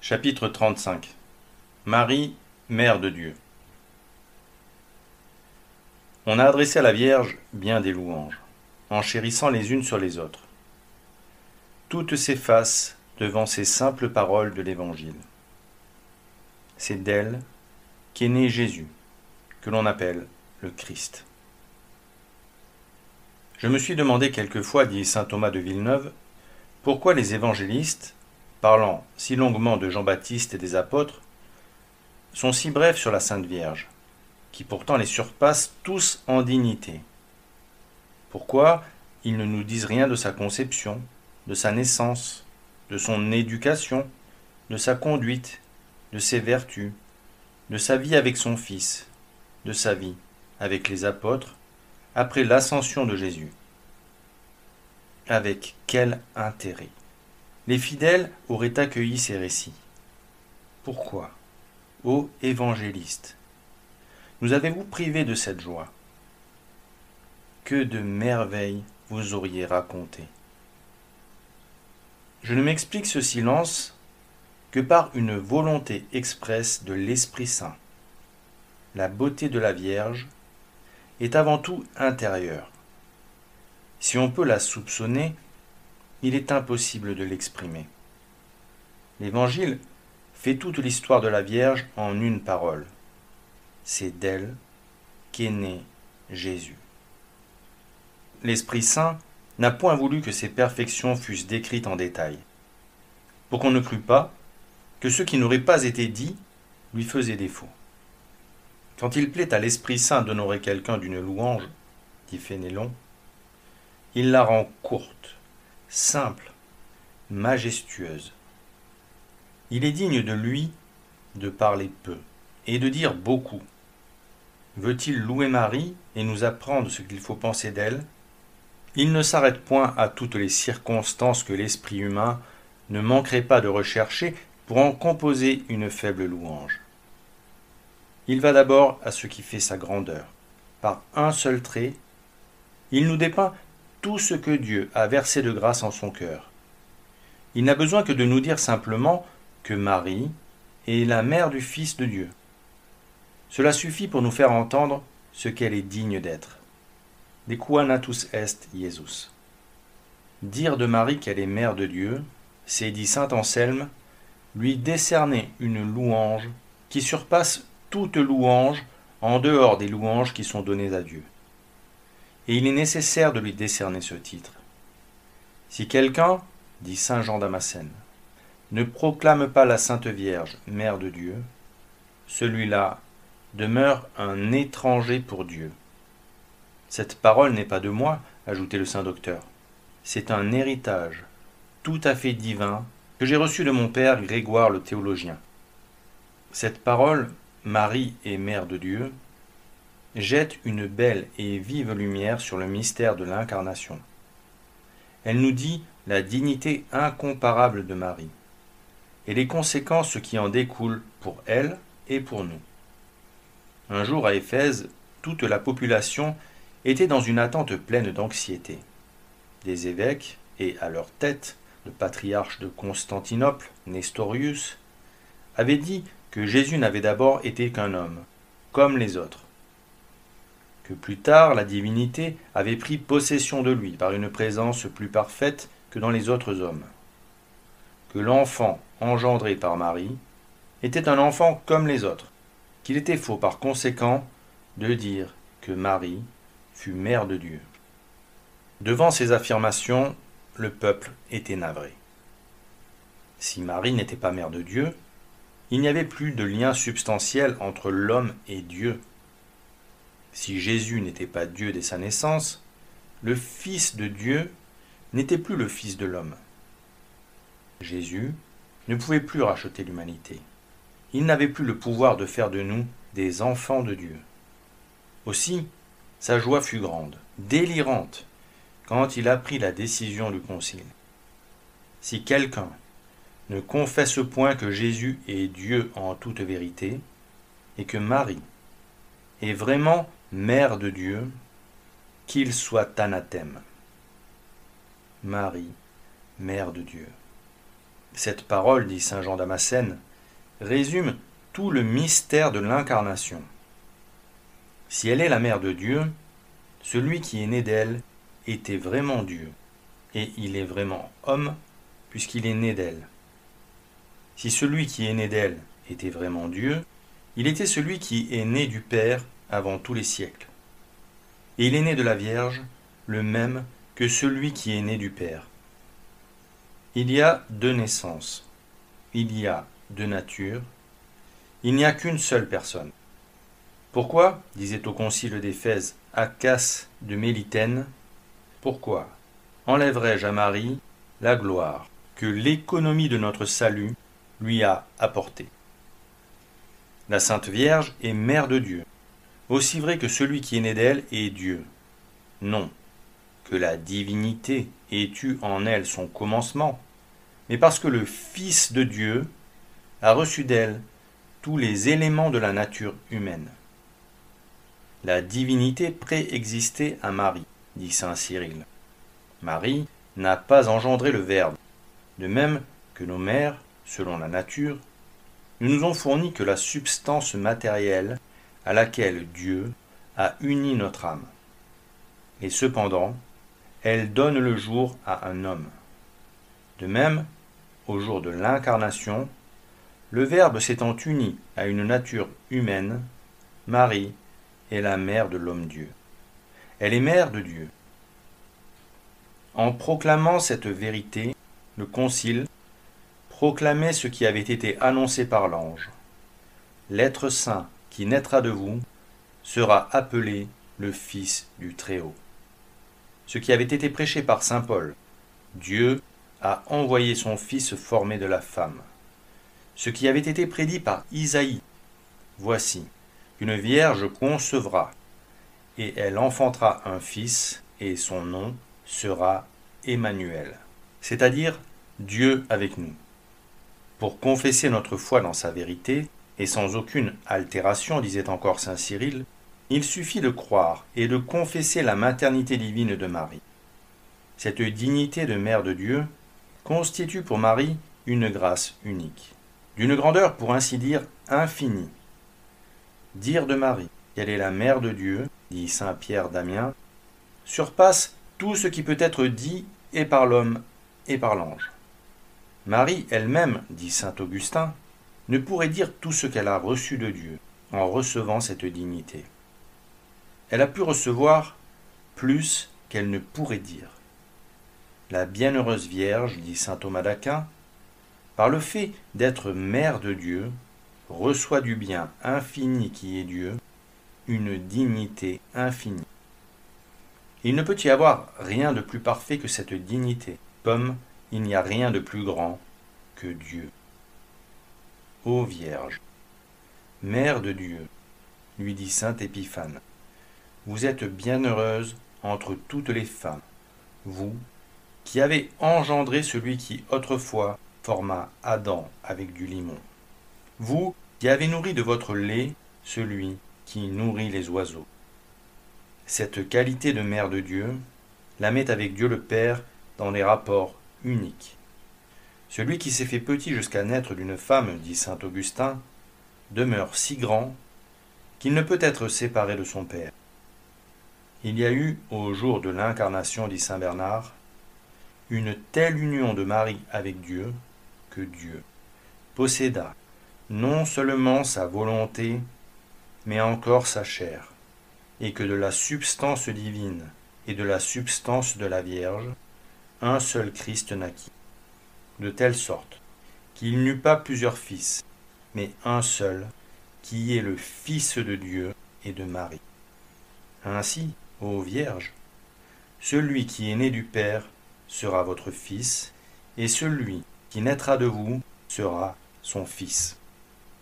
Chapitre 35. Marie, Mère de Dieu. On a adressé à la Vierge bien des louanges, en chérissant les unes sur les autres. Toutes s'effacent devant ces simples paroles de l'Évangile. C'est d'elle qu'est né Jésus, que l'on appelle le Christ. Je me suis demandé quelquefois, dit saint Thomas de Villeneuve, pourquoi les évangélistes, parlant si longuement de Jean-Baptiste et des apôtres, sont si brefs sur la Sainte Vierge, qui pourtant les surpasse tous en dignité. Pourquoi ils ne nous disent rien de sa conception, de sa naissance, de son éducation, de sa conduite, de ses vertus, de sa vie avec son Fils, de sa vie avec les apôtres, après l'ascension de Jésus. Avec quel intérêt les fidèles auraient accueilli ces récits? Pourquoi, ô évangélistes, nous avez-vous privé de cette joie? Que de merveilles vous auriez racontées! Je ne m'explique ce silence que par une volonté expresse de l'Esprit Saint. La beauté de la Vierge est avant tout intérieure. Si on peut la soupçonner, il est impossible de l'exprimer. L'Évangile fait toute l'histoire de la Vierge en une parole. C'est d'elle qu'est né Jésus. L'Esprit Saint n'a point voulu que ces perfections fussent décrites en détail, pour qu'on ne crût pas que ce qui n'aurait pas été dit lui faisait défaut. Quand il plaît à l'Esprit Saint d'honorer quelqu'un d'une louange, dit Fénélon, il la rend courte, simple, majestueuse. Il est digne de lui de parler peu et de dire beaucoup. Veut-il louer Marie et nous apprendre ce qu'il faut penser d'elle? Il ne s'arrête point à toutes les circonstances que l'esprit humain ne manquerait pas de rechercher pour en composer une faible louange. Il va d'abord à ce qui fait sa grandeur. Par un seul trait, il nous dépeint tout ce que Dieu a versé de grâce en son cœur. Il n'a besoin que de nous dire simplement que Marie est la mère du Fils de Dieu. Cela suffit pour nous faire entendre ce qu'elle est digne d'être. De qua natus est Iesus. Dire de Marie qu'elle est mère de Dieu, c'est, dit saint Anselme, lui décerner une louange qui surpasse toute louange en dehors des louanges qui sont données à Dieu. Et il est nécessaire de lui décerner ce titre. Si quelqu'un, dit saint Jean Damascène, ne proclame pas la Sainte Vierge, Mère de Dieu, celui-là demeure un étranger pour Dieu. Cette parole n'est pas de moi, ajoutait le saint docteur. C'est un héritage tout à fait divin que j'ai reçu de mon père Grégoire le théologien. Cette parole, Marie est Mère de Dieu, jette une belle et vive lumière sur le mystère de l'incarnation. Elle nous dit la dignité incomparable de Marie et les conséquences qui en découlent pour elle et pour nous. Un jour à Éphèse, toute la population était dans une attente pleine d'anxiété. Des évêques et, à leur tête, le patriarche de Constantinople, Nestorius, avaient dit que Jésus n'avait d'abord été qu'un homme, comme les autres, que plus tard la divinité avait pris possession de lui par une présence plus parfaite que dans les autres hommes, que l'enfant engendré par Marie était un enfant comme les autres, qu'il était faux par conséquent de dire que Marie fut mère de Dieu. Devant ces affirmations, le peuple était navré. Si Marie n'était pas mère de Dieu, il n'y avait plus de lien substantiel entre l'homme et Dieu. Si Jésus n'était pas Dieu dès sa naissance, le Fils de Dieu n'était plus le Fils de l'homme. Jésus ne pouvait plus racheter l'humanité. Il n'avait plus le pouvoir de faire de nous des enfants de Dieu. Aussi, sa joie fut grande, délirante, quand il apprit la décision du concile. Si quelqu'un ne confesse point que Jésus est Dieu en toute vérité, et que Marie est vraiment Mère de Dieu, qu'il soit anathème. Marie, Mère de Dieu. Cette parole, dit saint Jean Damascène, résume tout le mystère de l'incarnation. Si elle est la mère de Dieu, celui qui est né d'elle était vraiment Dieu, et il est vraiment homme, puisqu'il est né d'elle. Si celui qui est né d'elle était vraiment Dieu, il était celui qui est né du Père avant tous les siècles. Et il est né de la Vierge, le même que celui qui est né du Père. Il y a deux naissances, il y a deux natures, il n'y a qu'une seule personne. Pourquoi, disait au concile d'Éphèse Acas de Mélitène, pourquoi enlèverais-je à Marie la gloire que l'économie de notre salut lui a apportée? La Sainte Vierge est mère de Dieu, aussi vrai que celui qui est né d'elle est Dieu. Non, que la divinité ait eu en elle son commencement, mais parce que le Fils de Dieu a reçu d'elle tous les éléments de la nature humaine. La divinité préexistait à Marie, dit saint Cyril. Marie n'a pas engendré le Verbe, de même que nos mères, selon la nature, ne nous ont fourni que la substance matérielle à laquelle Dieu a uni notre âme. Et cependant, elle donne le jour à un homme. De même, au jour de l'incarnation, le Verbe s'étant uni à une nature humaine, Marie est la mère de l'homme-Dieu. Elle est mère de Dieu. En proclamant cette vérité, le Concile proclamait ce qui avait été annoncé par l'ange. L'être saint qui naîtra de vous sera appelé le Fils du Très-Haut. Ce qui avait été prêché par saint Paul, Dieu a envoyé son Fils formé de la femme. Ce qui avait été prédit par Isaïe, voici, une vierge concevra, et elle enfantera un fils, et son nom sera Emmanuel, c'est-à-dire Dieu avec nous. Pour confesser notre foi dans sa vérité, et sans aucune altération, disait encore saint Cyril, il suffit de croire et de confesser la maternité divine de Marie. Cette dignité de mère de Dieu constitue pour Marie une grâce unique, d'une grandeur pour ainsi dire infinie. Dire de Marie qu'elle est la mère de Dieu, dit saint Pierre d'Amiens, surpasse tout ce qui peut être dit et par l'homme et par l'ange. Marie elle-même, dit saint Augustin, ne pourrait dire tout ce qu'elle a reçu de Dieu en recevant cette dignité. Elle a pu recevoir plus qu'elle ne pourrait dire. La bienheureuse Vierge, dit saint Thomas d'Aquin, par le fait d'être mère de Dieu, reçoit du bien infini qui est Dieu, une dignité infinie. Il ne peut y avoir rien de plus parfait que cette dignité, comme il n'y a rien de plus grand que Dieu. Ô Vierge, Mère de Dieu, lui dit saint Épiphane, vous êtes bienheureuse entre toutes les femmes, vous qui avez engendré celui qui autrefois forma Adam avec du limon, vous qui avez nourri de votre lait celui qui nourrit les oiseaux. Cette qualité de mère de Dieu la met avec Dieu le Père dans des rapports uniques. Celui qui s'est fait petit jusqu'à naître d'une femme, dit saint Augustin, demeure si grand qu'il ne peut être séparé de son Père. Il y a eu, au jour de l'incarnation, dit saint Bernard, une telle union de Marie avec Dieu que Dieu posséda non seulement sa volonté, mais encore sa chair, et que de la substance divine et de la substance de la Vierge, un seul Christ naquit, de telle sorte qu'il n'eut pas plusieurs fils, mais un seul, qui est le Fils de Dieu et de Marie. Ainsi, ô Vierge, celui qui est né du Père sera votre Fils, et celui qui naîtra de vous sera son Fils.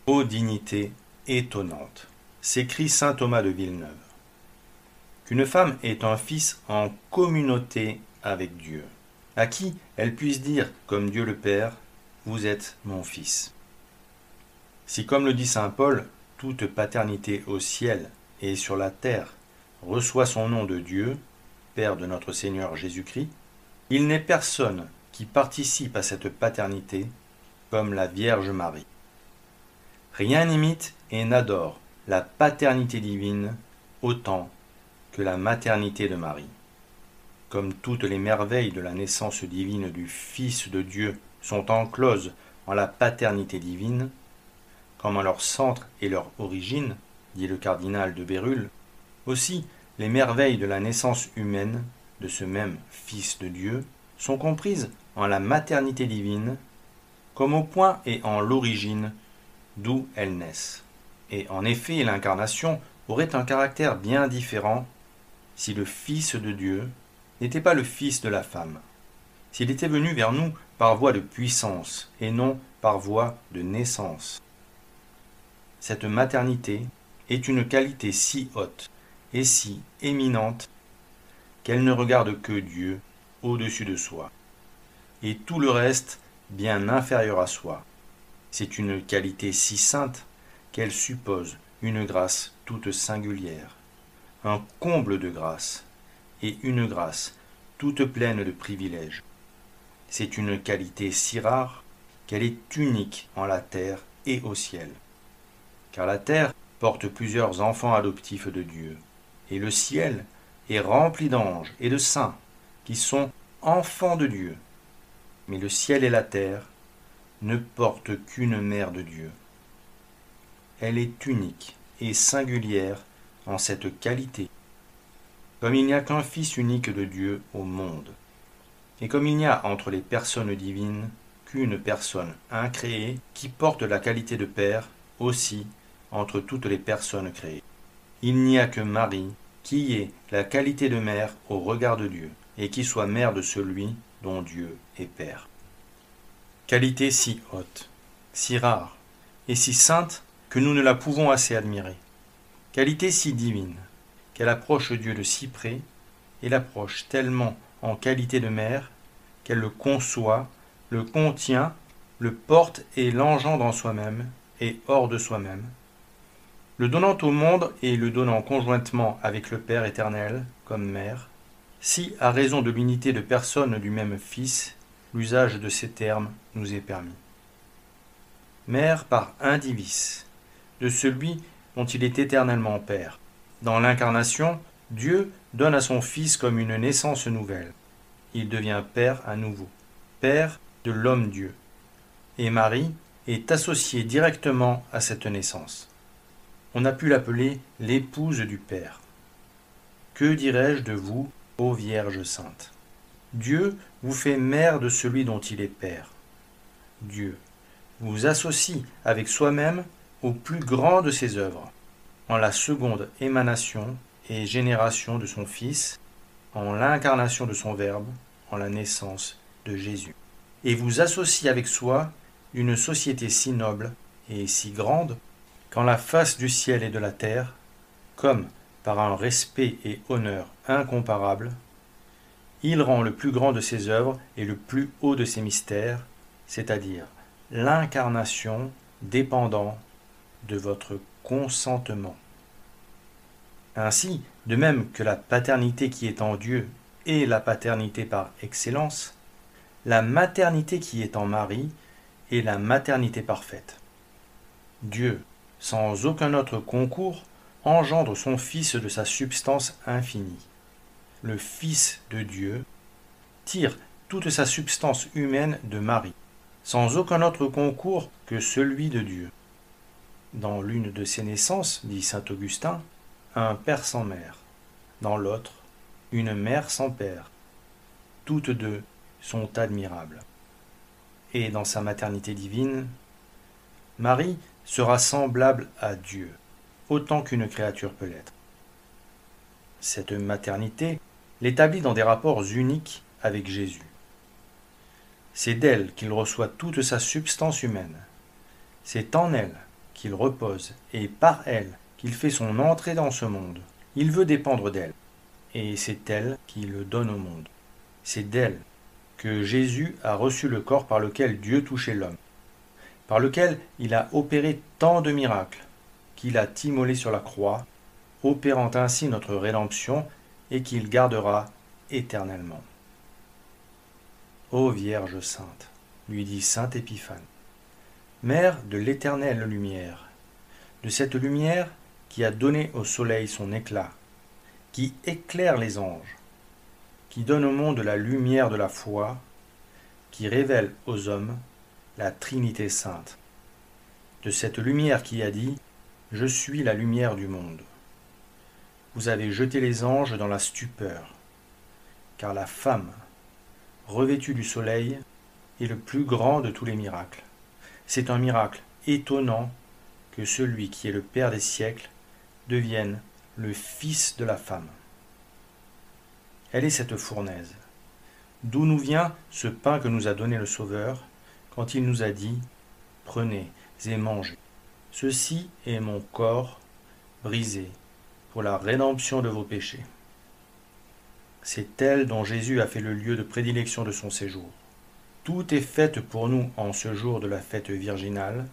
Ô dignité étonnante, s'écrie saint Thomas de Villeneuve, qu'une femme ait un fils en communauté avec Dieu, à qui elle puisse dire, comme Dieu le Père, vous êtes mon fils. Si, comme le dit saint Paul, toute paternité au ciel et sur la terre reçoit son nom de Dieu, Père de notre Seigneur Jésus-Christ, il n'est personne qui participent à cette paternité, comme la Vierge Marie. Rien n'imite et n'adore la paternité divine autant que la maternité de Marie. Comme toutes les merveilles de la naissance divine du Fils de Dieu sont encloses en la paternité divine, comme en leur centre et leur origine, dit le cardinal de Bérulle, aussi les merveilles de la naissance humaine de ce même Fils de Dieu sont comprises en la maternité divine, comme au point et en l'origine d'où elles naissent. Et en effet, l'incarnation aurait un caractère bien différent si le Fils de Dieu n'était pas le Fils de la femme, s'il était venu vers nous par voie de puissance et non par voie de naissance. Cette maternité est une qualité si haute et si éminente qu'elle ne regarde que Dieu au-dessus de soi, et tout le reste bien inférieur à soi. C'est une qualité si sainte qu'elle suppose une grâce toute singulière, un comble de grâce, et une grâce toute pleine de privilèges. C'est une qualité si rare qu'elle est unique en la terre et au ciel. Car la terre porte plusieurs enfants adoptifs de Dieu, et le ciel est rempli d'anges et de saints qui sont enfants de Dieu. Mais le ciel et la terre ne portent qu'une mère de Dieu. Elle est unique et singulière en cette qualité. Comme il n'y a qu'un Fils unique de Dieu au monde, et comme il n'y a entre les personnes divines qu'une personne incréée qui porte la qualité de Père aussi entre toutes les personnes créées. Il n'y a que Marie qui ait la qualité de mère au regard de Dieu, et qui soit mère de celui dont Dieu est Père. Qualité si haute, si rare, et si sainte que nous ne la pouvons assez admirer. Qualité si divine, qu'elle approche Dieu de si près, et l'approche tellement en qualité de mère, qu'elle le conçoit, le contient, le porte et l'engendre en soi-même, et hors de soi-même, le donnant au monde et le donnant conjointement avec le Père éternel, comme mère, si, à raison de l'unité de personnes du même Fils, l'usage de ces termes nous est permis. Mère par indivis, de celui dont il est éternellement Père. Dans l'incarnation, Dieu donne à son Fils comme une naissance nouvelle. Il devient Père à nouveau, Père de l'homme-Dieu. Et Marie est associée directement à cette naissance. On a pu l'appeler l'épouse du Père. Que dirais-je de vous, ô Vierge sainte? Dieu vous fait mère de celui dont il est Père. Dieu vous associe avec soi-même au plus grand de ses œuvres, en la seconde émanation et génération de son Fils, en l'incarnation de son Verbe, en la naissance de Jésus. Et vous associe avec soi une société si noble et si grande qu'en la face du ciel et de la terre, comme par un respect et honneur incomparables, il rend le plus grand de ses œuvres et le plus haut de ses mystères, c'est-à-dire l'incarnation dépendant de votre consentement. Ainsi, de même que la paternité qui est en Dieu est la paternité par excellence, la maternité qui est en Marie est la maternité parfaite. Dieu, sans aucun autre concours, engendre son Fils de sa substance infinie. Le Fils de Dieu tire toute sa substance humaine de Marie, sans aucun autre concours que celui de Dieu. Dans l'une de ses naissances, dit saint Augustin, un père sans mère, dans l'autre, une mère sans père. Toutes deux sont admirables. Et dans sa maternité divine, Marie sera semblable à Dieu, autant qu'une créature peut l'être. Cette maternité l'établit dans des rapports uniques avec Jésus. C'est d'elle qu'il reçoit toute sa substance humaine. C'est en elle qu'il repose et par elle qu'il fait son entrée dans ce monde. Il veut dépendre d'elle, et c'est elle qui le donne au monde. C'est d'elle que Jésus a reçu le corps par lequel Dieu touchait l'homme, par lequel il a opéré tant de miracles, qu'il a immolé sur la croix, opérant ainsi notre rédemption, et qu'il gardera éternellement. Ô Vierge sainte, lui dit saint Épiphane, mère de l'éternelle lumière, de cette lumière qui a donné au soleil son éclat, qui éclaire les anges, qui donne au monde la lumière de la foi, qui révèle aux hommes la Trinité sainte, de cette lumière qui a dit « Je suis la lumière du monde ». Vous avez jeté les anges dans la stupeur, car la femme, revêtue du soleil, est le plus grand de tous les miracles. C'est un miracle étonnant que celui qui est le Père des siècles devienne le Fils de la femme. Elle est cette fournaise. D'où nous vient ce pain que nous a donné le Sauveur quand il nous a dit « Prenez et mangez. Ceci est mon corps brisé pour la rédemption de vos péchés. » C'est elle dont Jésus a fait le lieu de prédilection de son séjour. Tout est fait pour nous en ce jour de la fête virginale,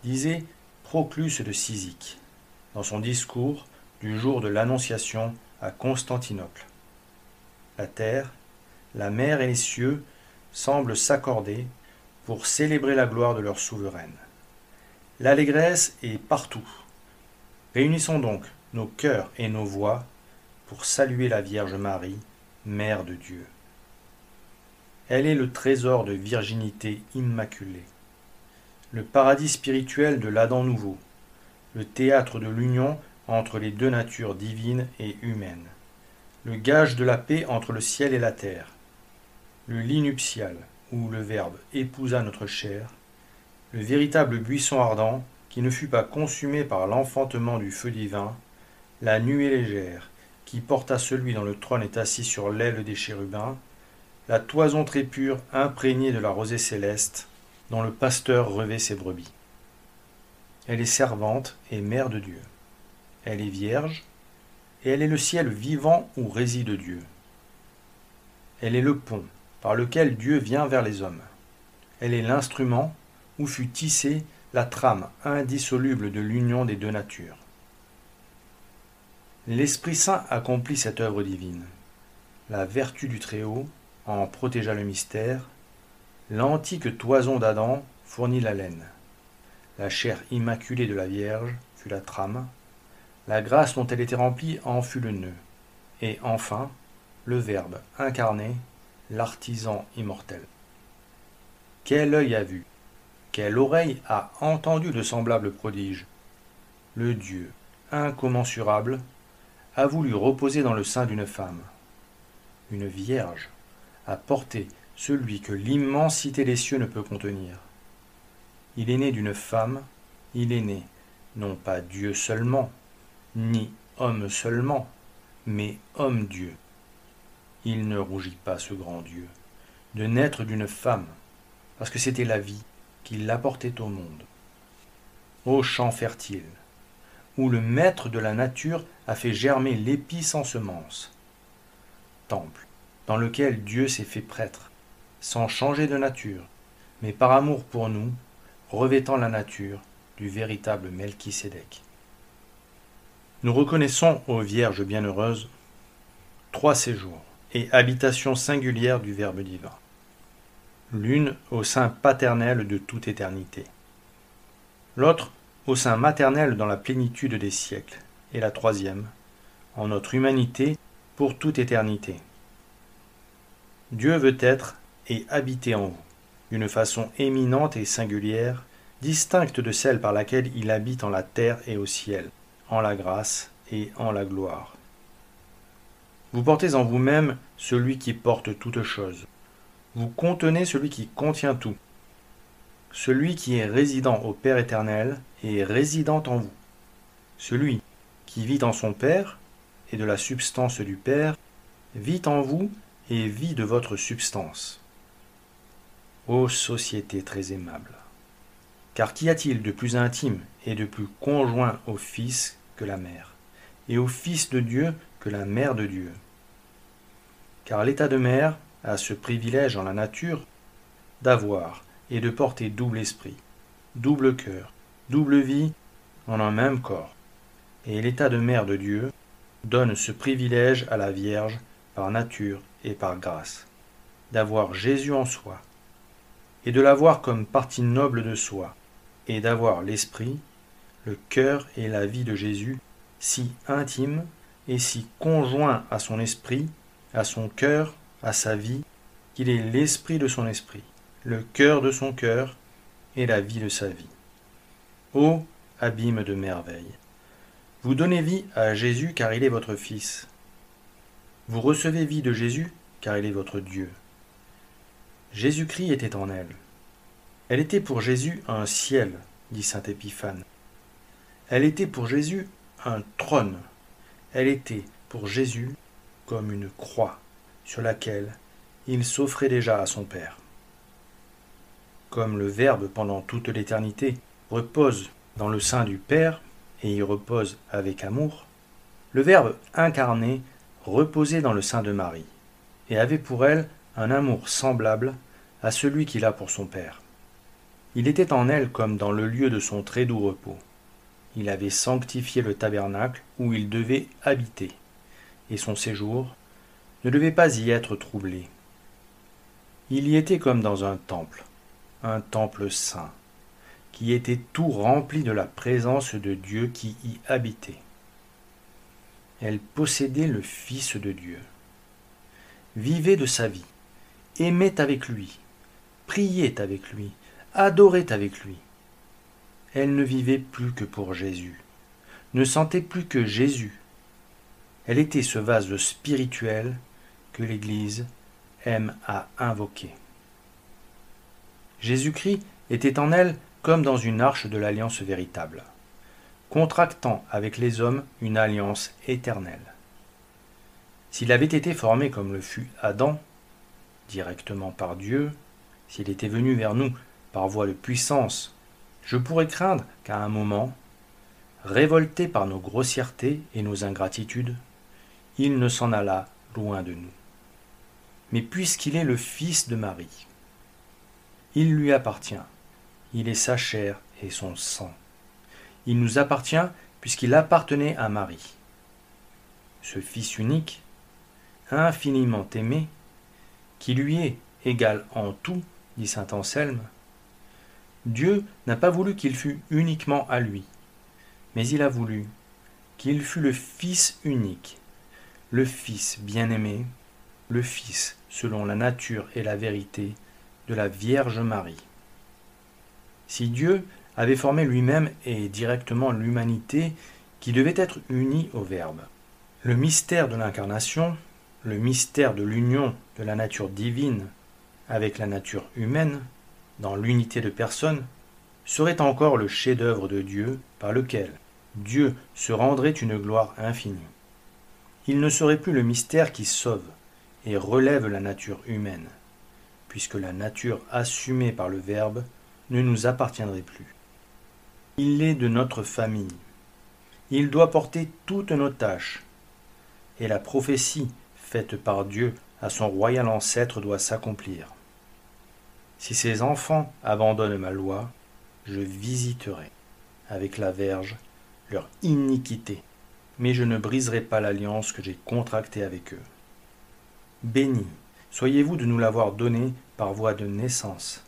disait Proclus de Cyzique, dans son discours du jour de l'Annonciation à Constantinople. La terre, la mer et les cieux semblent s'accorder pour célébrer la gloire de leur souveraine. L'allégresse est partout. Réunissons donc nos cœurs et nos voix pour saluer la Vierge Marie, Mère de Dieu. Elle est le trésor de virginité immaculée, le paradis spirituel de l'Adam nouveau, le théâtre de l'union entre les deux natures divines et humaines, le gage de la paix entre le ciel et la terre, le lit nuptial où le Verbe épousa notre chair, le véritable buisson ardent qui ne fut pas consumé par l'enfantement du feu divin, la nuée légère qui porta celui dont le trône est assis sur l'aile des chérubins, la toison très pure imprégnée de la rosée céleste dont le pasteur revêt ses brebis. Elle est servante et mère de Dieu. Elle est vierge et elle est le ciel vivant où réside Dieu. Elle est le pont par lequel Dieu vient vers les hommes. Elle est l'instrument où fut tissée la trame indissoluble de l'union des deux natures. L'Esprit Saint accomplit cette œuvre divine. La vertu du Très-Haut en protégea le mystère. L'antique toison d'Adam fournit la laine. La chair immaculée de la Vierge fut la trame. La grâce dont elle était remplie en fut le nœud. Et enfin, le Verbe incarné, l'artisan immortel. Quel œil a vu, quelle oreille a entendu de semblables prodiges? Le Dieu incommensurable a voulu reposer dans le sein d'une femme. Une vierge a porté celui que l'immensité des cieux ne peut contenir. Il est né d'une femme, il est né, non pas Dieu seulement, ni homme seulement, mais homme-Dieu. Il ne rougit pas, ce grand Dieu, de naître d'une femme, parce que c'était la vie qui l'apportait au monde. Ô champ fertile, où le maître de la nature a fait germer l'épi sans semence. Temple, dans lequel Dieu s'est fait prêtre, sans changer de nature, mais par amour pour nous, revêtant la nature du véritable Melchisédek. Nous reconnaissons aux Vierges bienheureuses 3 séjours et habitations singulières du Verbe divin. L'une au sein paternel de toute éternité, l'autre au sein maternel dans la plénitude des siècles, et la troisième en notre humanité pour toute éternité. Dieu veut être et habiter en vous, d'une façon éminente et singulière, distincte de celle par laquelle il habite en la terre et au ciel, en la grâce et en la gloire. Vous portez en vous-même celui qui porte toutes choses. Vous contenez celui qui contient tout. Celui qui est résident au Père éternel et résident en vous. Celui qui vit en son Père et de la substance du Père, vit en vous et vit de votre substance. Ô société très aimable! Car qu'y a-t-il de plus intime et de plus conjoint au Fils que la mère, et au Fils de Dieu que la mère de Dieu? Car l'état de mère a ce privilège en la nature d'avoir et de porter double esprit, double cœur, double vie en un même corps. Et l'état de mère de Dieu donne ce privilège à la Vierge par nature et par grâce. d'avoir Jésus en soi, et de l'avoir comme partie noble de soi, et d'avoir l'esprit, le cœur et la vie de Jésus si intimes et si conjoints à son esprit, à son cœur, à sa vie, qu'il est l'esprit de son esprit, le cœur de son cœur et la vie de sa vie. Ô abîme de merveille! Vous donnez vie à Jésus car il est votre Fils. Vous recevez vie de Jésus car il est votre Dieu. Jésus-Christ était en elle. Elle était pour Jésus un ciel, dit saint Épiphane. Elle était pour Jésus un trône. Elle était pour Jésus comme une croix sur laquelle il s'offrait déjà à son Père. Comme le Verbe pendant toute l'éternité repose dans le sein du Père et y repose avec amour, le Verbe incarné reposait dans le sein de Marie et avait pour elle un amour semblable à celui qu'il a pour son Père. Il était en elle comme dans le lieu de son très doux repos. Il avait sanctifié le tabernacle où il devait habiter, et son séjour ne devait pas y être troublé. Il y était comme dans un temple saint, qui était tout rempli de la présence de Dieu qui y habitait. Elle possédait le Fils de Dieu, vivait de sa vie, aimait avec lui, priait avec lui, adorait avec lui. Elle ne vivait plus que pour Jésus, ne sentait plus que Jésus. Elle était ce vase spirituel que l'Église aime à invoquer. Jésus-Christ était en elle comme dans une arche de l'alliance véritable, contractant avec les hommes une alliance éternelle. S'il avait été formé comme le fut Adam, directement par Dieu, s'il était venu vers nous par voie de puissance, je pourrais craindre qu'à un moment, révolté par nos grossièretés et nos ingratitudes, il ne s'en allât loin de nous. Mais puisqu'il est le Fils de Marie, il lui appartient, il est sa chair et son sang. Il nous appartient puisqu'il appartenait à Marie. Ce Fils unique, infiniment aimé, qui lui est égal en tout, dit saint Anselme, Dieu n'a pas voulu qu'il fût uniquement à lui, mais il a voulu qu'il fût le Fils unique, le Fils bien-aimé, le Fils selon la nature et la vérité de la Vierge Marie. Si Dieu avait formé lui-même et directement l'humanité qui devait être unie au Verbe, le mystère de l'incarnation, le mystère de l'union de la nature divine avec la nature humaine, dans l'unité de personne, serait encore le chef-d'œuvre de Dieu par lequel Dieu se rendrait une gloire infinie. Il ne serait plus le mystère qui sauve et relève la nature humaine, puisque la nature assumée par le Verbe ne nous appartiendrait plus. Il est de notre famille. Il doit porter toutes nos tâches, et la prophétie faite par Dieu à son royal ancêtre doit s'accomplir. Si ces enfants abandonnent ma loi, je visiterai, avec la verge, leur iniquité, mais je ne briserai pas l'alliance que j'ai contractée avec eux. Bénis, soyez-vous de nous l'avoir donné par voie de naissance,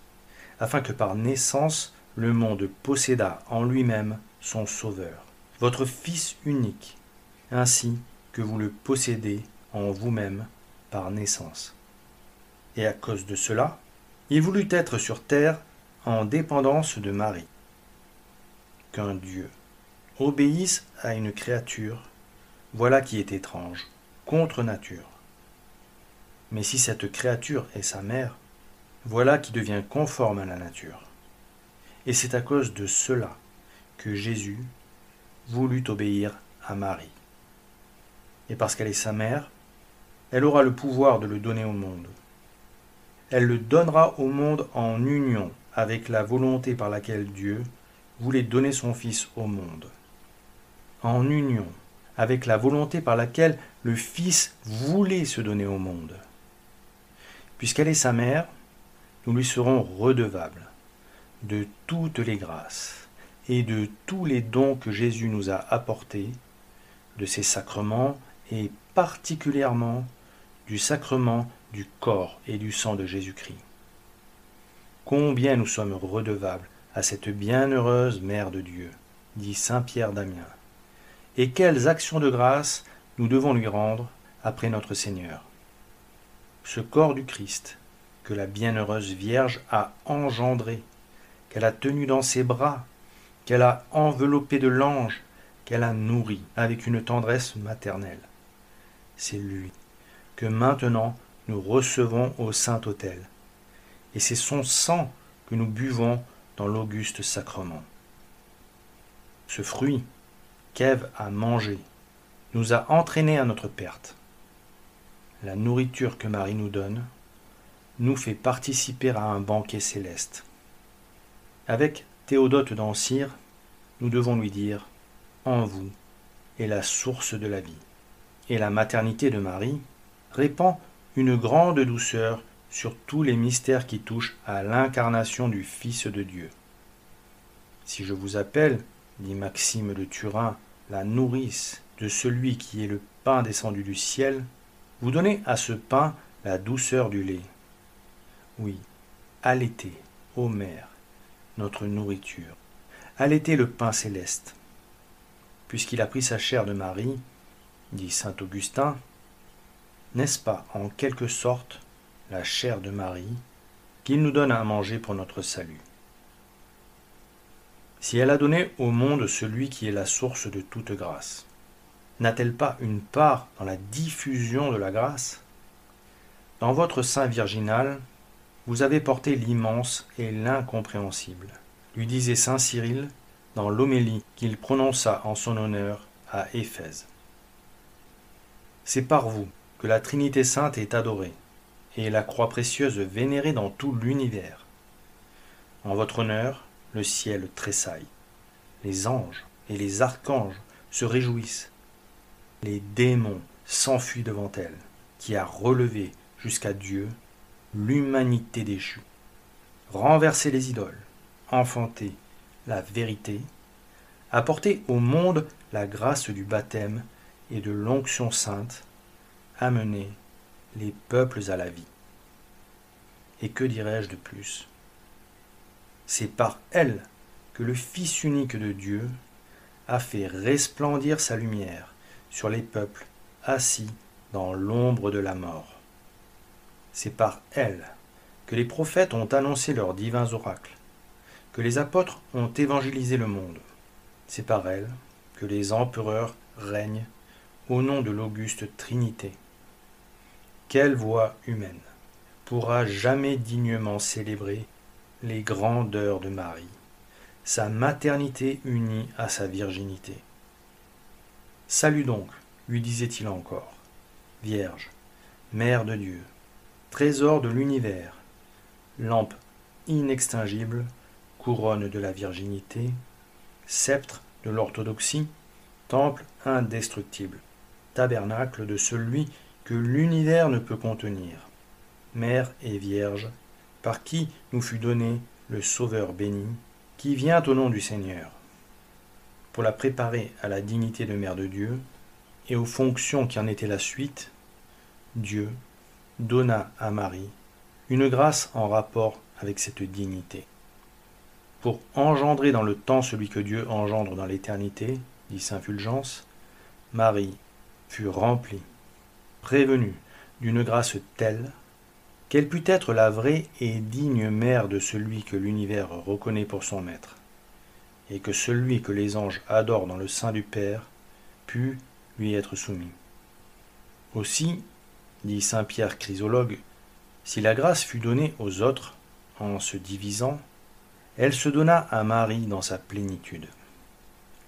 afin que par naissance le monde possédât en lui-même son Sauveur, votre Fils unique, ainsi que vous le possédez en vous-même par naissance. Et à cause de cela, il voulut être sur terre en dépendance de Marie. Qu'un Dieu obéisse à une créature, voilà qui est étrange, contre nature. Mais si cette créature est sa mère, voilà qui devient conforme à la nature. Et c'est à cause de cela que Jésus voulut obéir à Marie. Et parce qu'elle est sa mère, elle aura le pouvoir de le donner au monde. Elle le donnera au monde en union avec la volonté par laquelle Dieu voulait donner son Fils au monde. En union avec la volonté par laquelle le Fils voulait se donner au monde. Puisqu'elle est sa mère, nous lui serons redevables de toutes les grâces et de tous les dons que Jésus nous a apportés, de ses sacrements et particulièrement du sacrement du corps et du sang de Jésus-Christ. Combien nous sommes redevables à cette bienheureuse Mère de Dieu, dit saint Pierre d'Amiens, et quelles actions de grâce nous devons lui rendre après notre Seigneur. Ce corps du Christ que la bienheureuse Vierge a engendré, qu'elle a tenu dans ses bras, qu'elle a enveloppé de l'ange, qu'elle a nourri avec une tendresse maternelle. C'est lui que maintenant nous recevons au Saint-Autel, et c'est son sang que nous buvons dans l'auguste sacrement. Ce fruit qu'Ève a mangé nous a entraînés à notre perte. La nourriture que Marie nous donne nous fait participer à un banquet céleste. Avec Théodote d'Ancyre, nous devons lui dire « En vous est la source de la vie ». Et la maternité de Marie répand une grande douceur sur tous les mystères qui touchent à l'incarnation du Fils de Dieu. Si je vous appelle, dit Maxime de Turin, la nourrice de celui qui est le pain descendu du ciel, vous donnez à ce pain la douceur du lait. Oui, allaitez, ô Mère, notre nourriture, allaitez le pain céleste. Puisqu'il a pris sa chair de Marie, dit saint Augustin, n'est-ce pas en quelque sorte la chair de Marie qu'il nous donne à manger pour notre salut? Si elle a donné au monde celui qui est la source de toute grâce, n'a-t-elle pas une part dans la diffusion de la grâce? Dans votre sein virginal, vous avez porté l'immense et l'incompréhensible, lui disait saint Cyril dans l'homélie qu'il prononça en son honneur à Éphèse. C'est par vous que la Trinité sainte est adorée, et la croix précieuse vénérée dans tout l'univers. En votre honneur, le ciel tressaille, les anges et les archanges se réjouissent, les démons s'enfuient devant elle, qui a relevé jusqu'à Dieu l'humanité déchue, renversé les idoles, enfanté la vérité, apporté au monde la grâce du baptême et de l'onction sainte, amené les peuples à la vie. Et que dirais-je de plus? C'est par elle que le Fils unique de Dieu a fait resplendir sa lumière sur les peuples assis dans l'ombre de la mort. C'est par elle que les prophètes ont annoncé leurs divins oracles, que les apôtres ont évangélisé le monde. C'est par elle que les empereurs règnent au nom de l'auguste Trinité. Quelle voix humaine pourra jamais dignement célébrer les grandeurs de Marie, sa maternité unie à sa virginité? Salut donc, lui disait-il encore, Vierge, Mère de Dieu, trésor de l'univers, lampe inextinguible, couronne de la virginité, sceptre de l'orthodoxie, temple indestructible, tabernacle de celui que l'univers ne peut contenir, Mère et Vierge, par qui nous fut donné le Sauveur béni, qui vient au nom du Seigneur. Pour la préparer à la dignité de Mère de Dieu et aux fonctions qui en étaient la suite, Dieu donna à Marie une grâce en rapport avec cette dignité. Pour engendrer dans le temps celui que Dieu engendre dans l'éternité, dit saint Fulgence, Marie fut remplie, prévenue d'une grâce telle qu'elle put être la vraie et digne mère de celui que l'univers reconnaît pour son maître, et que celui que les anges adorent dans le sein du Père put lui être soumis. Aussi, dit saint Pierre Chrysologue, si la grâce fut donnée aux autres en se divisant, elle se donna à Marie dans sa plénitude.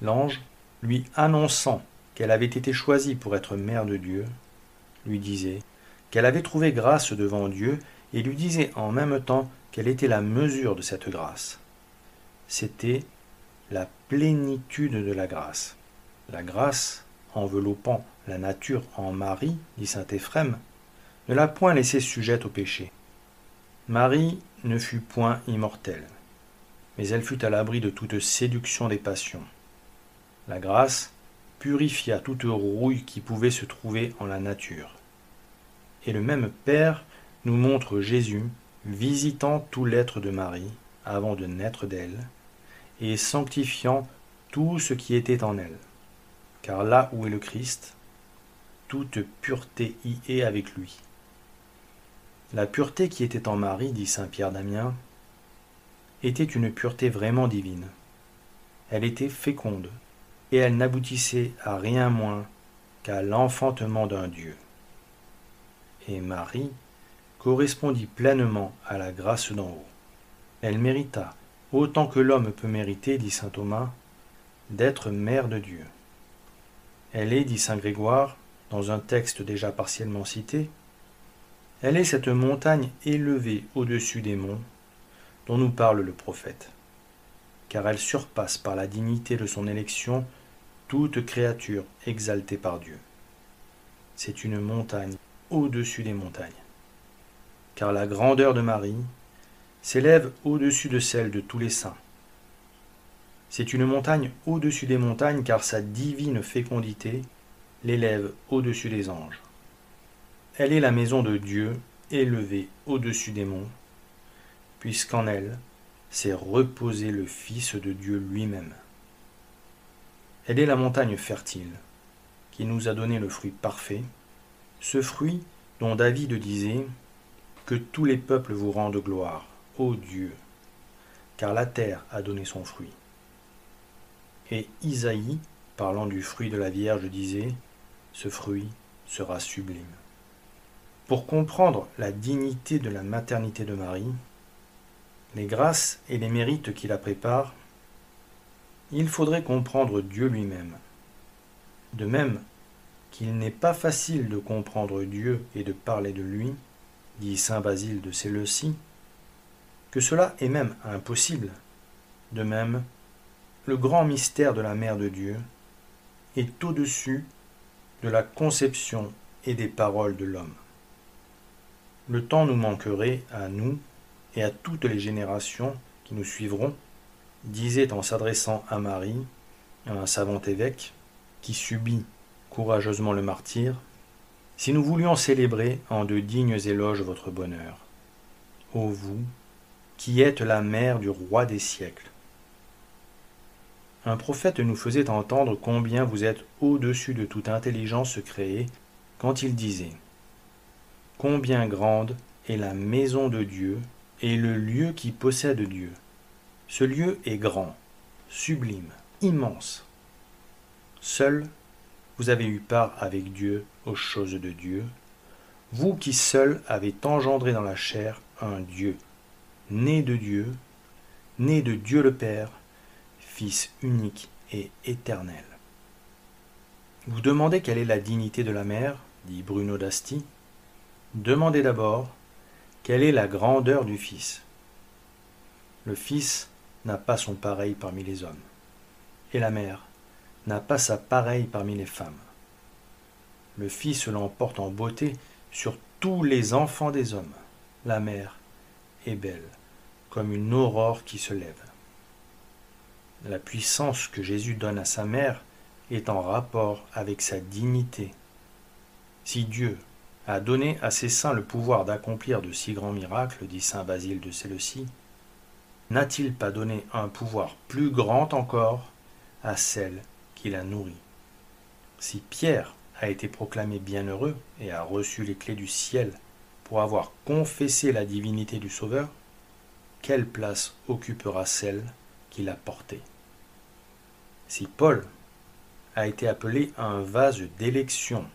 L'ange, lui annonçant qu'elle avait été choisie pour être mère de Dieu, lui disait qu'elle avait trouvé grâce devant Dieu et lui disait en même temps quelle était la mesure de cette grâce. C'était la plénitude de la grâce. La grâce, enveloppant la nature en Marie, dit saint Éphrem, ne l'a point laissée sujette au péché. Marie ne fut point immortelle, mais elle fut à l'abri de toute séduction des passions. La grâce purifia toute rouille qui pouvait se trouver en la nature. Et le même Père nous montre Jésus visitant tout l'être de Marie avant de naître d'elle et sanctifiant tout ce qui était en elle. Car là où est le Christ, toute pureté y est avec lui. La pureté qui était en Marie, dit saint Pierre d'Amiens, était une pureté vraiment divine. Elle était féconde, et elle n'aboutissait à rien moins qu'à l'enfantement d'un Dieu. Et Marie correspondit pleinement à la grâce d'en haut. Elle mérita, autant que l'homme peut mériter, dit saint Thomas, d'être mère de Dieu. Elle est, dit saint Grégoire, dans un texte déjà partiellement cité, elle est cette montagne élevée au-dessus des monts dont nous parle le prophète, car elle surpasse par la dignité de son élection toute créature exaltée par Dieu. C'est une montagne au-dessus des montagnes, car la grandeur de Marie s'élève au-dessus de celle de tous les saints. C'est une montagne au-dessus des montagnes, car sa divine fécondité l'élève au-dessus des anges. Elle est la maison de Dieu élevée au-dessus des monts, puisqu'en elle s'est reposé le Fils de Dieu lui-même. Elle est la montagne fertile, qui nous a donné le fruit parfait, ce fruit dont David disait « Que tous les peuples vous rendent gloire, ô Dieu, car la terre a donné son fruit. » Et Isaïe, parlant du fruit de la Vierge, disait « Ce fruit sera sublime. » Pour comprendre la dignité de la maternité de Marie, les grâces et les mérites qui la préparent, il faudrait comprendre Dieu lui-même. De même qu'il n'est pas facile de comprendre Dieu et de parler de lui, dit saint Basile de Séleucie, que cela est même impossible. De même, le grand mystère de la Mère de Dieu est au-dessus de la conception et des paroles de l'homme. Le temps nous manquerait à nous et à toutes les générations qui nous suivront, disait en s'adressant à Marie, un savant évêque, qui subit courageusement le martyre, si nous voulions célébrer en de dignes éloges votre bonheur, ô vous, qui êtes la mère du roi des siècles. Un prophète nous faisait entendre combien vous êtes au-dessus de toute intelligence créée quand il disait « Combien grande est la maison de Dieu et le lieu qui possède Dieu. Ce lieu est grand, sublime, immense. Seul, vous avez eu part avec Dieu aux choses de Dieu, vous qui seul avez engendré dans la chair un Dieu, né de Dieu le Père, Fils unique et éternel. » Vous demandez quelle est la dignité de la mère, dit Bruno d'Asti. Demandez d'abord quelle est la grandeur du Fils. Le Fils n'a pas son pareil parmi les hommes, et la mère n'a pas sa pareille parmi les femmes. Le Fils l'emporte en beauté sur tous les enfants des hommes. La mère est belle, comme une aurore qui se lève. La puissance que Jésus donne à sa mère est en rapport avec sa dignité. Si Dieu a donné à ses saints le pouvoir d'accomplir de si grands miracles, dit saint Basile de Séleucie, n'a-t-il pas donné un pouvoir plus grand encore à celle qui la nourrit? Si Pierre a été proclamé bienheureux et a reçu les clés du ciel pour avoir confessé la divinité du Sauveur, quelle place occupera celle qui l'a porté? Si Paul a été appelé un vase d'élection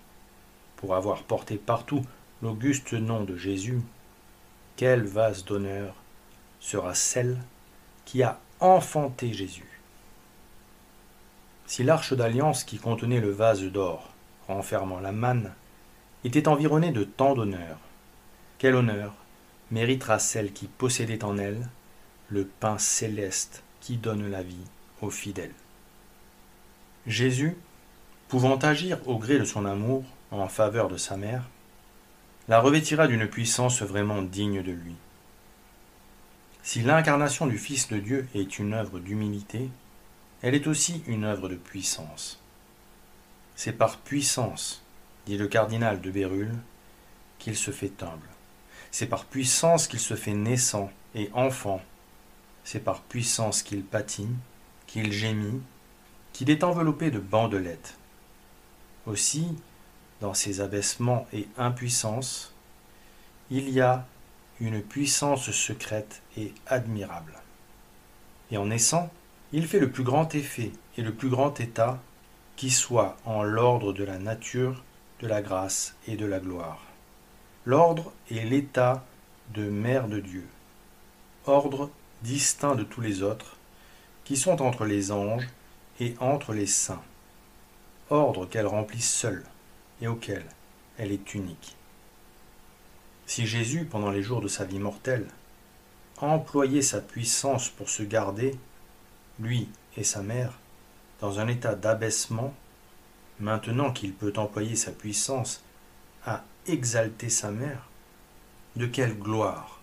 pour avoir porté partout l'auguste nom de Jésus, quel vase d'honneur sera celle qui a enfanté Jésus? Si l'arche d'alliance qui contenait le vase d'or renfermant la manne était environnée de tant d'honneur, quel honneur méritera celle qui possédait en elle le pain céleste qui donne la vie aux fidèles? Jésus, pouvant agir au gré de son amour en faveur de sa mère, la revêtira d'une puissance vraiment digne de lui. Si l'incarnation du Fils de Dieu est une œuvre d'humilité, elle est aussi une œuvre de puissance. C'est par puissance, dit le cardinal de Bérulle, qu'il se fait humble. C'est par puissance qu'il se fait naissant et enfant. C'est par puissance qu'il pâtit, qu'il gémit, qu'il est enveloppé de bandelettes. Aussi, dans ses abaissements et impuissances, il y a une puissance secrète et admirable. Et en naissant, il fait le plus grand effet et le plus grand état qui soit en l'ordre de la nature, de la grâce et de la gloire. L'ordre est l'état de mère de Dieu, ordre distinct de tous les autres, qui sont entre les anges et entre les saints, ordre qu'elle remplit seule et auquel elle est unique. Si Jésus, pendant les jours de sa vie mortelle, a employé sa puissance pour se garder, lui et sa mère, dans un état d'abaissement, maintenant qu'il peut employer sa puissance à exalter sa mère, de quelle gloire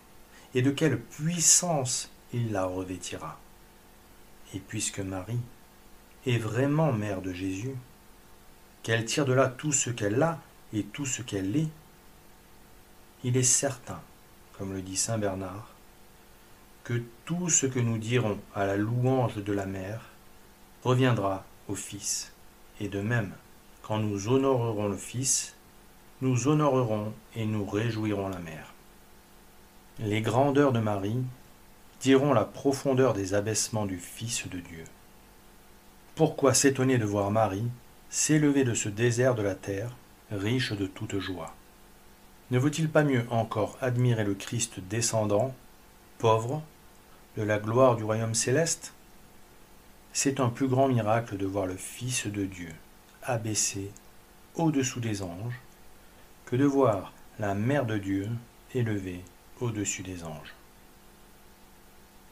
et de quelle puissance il la revêtira. Et puisque Marie est vraiment mère de Jésus, qu'elle tire de là tout ce qu'elle a et tout ce qu'elle est, il est certain, comme le dit saint Bernard, que tout ce que nous dirons à la louange de la mère reviendra au Fils. Et de même, quand nous honorerons le Fils, nous honorerons et nous réjouirons la mère. Les grandeurs de Marie diront la profondeur des abaissements du Fils de Dieu. Pourquoi s'étonner de voir Marie s'élever de ce désert de la terre, riche de toute joie? Ne vaut-il pas mieux encore admirer le Christ descendant, pauvre, de la gloire du royaume céleste? C'est un plus grand miracle de voir le Fils de Dieu abaissé au-dessous des anges que de voir la Mère de Dieu élevée au-dessus des anges.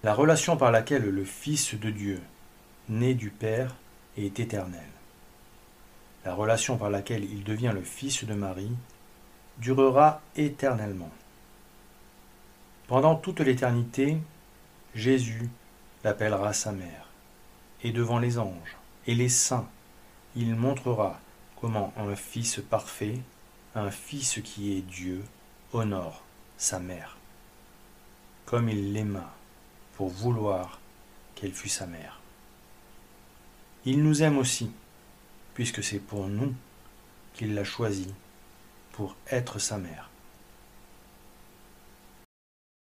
La relation par laquelle le Fils de Dieu, né du Père, est éternelle. La relation par laquelle il devient le Fils de Marie durera éternellement. Pendant toute l'éternité, Jésus l'appellera sa mère, et devant les anges et les saints, il montrera comment un Fils parfait, un Fils qui est Dieu, honore sa mère, comme il l'aima pour vouloir qu'elle fût sa mère. Il nous aime aussi, puisque c'est pour nous qu'il l'a choisie pour être sa mère.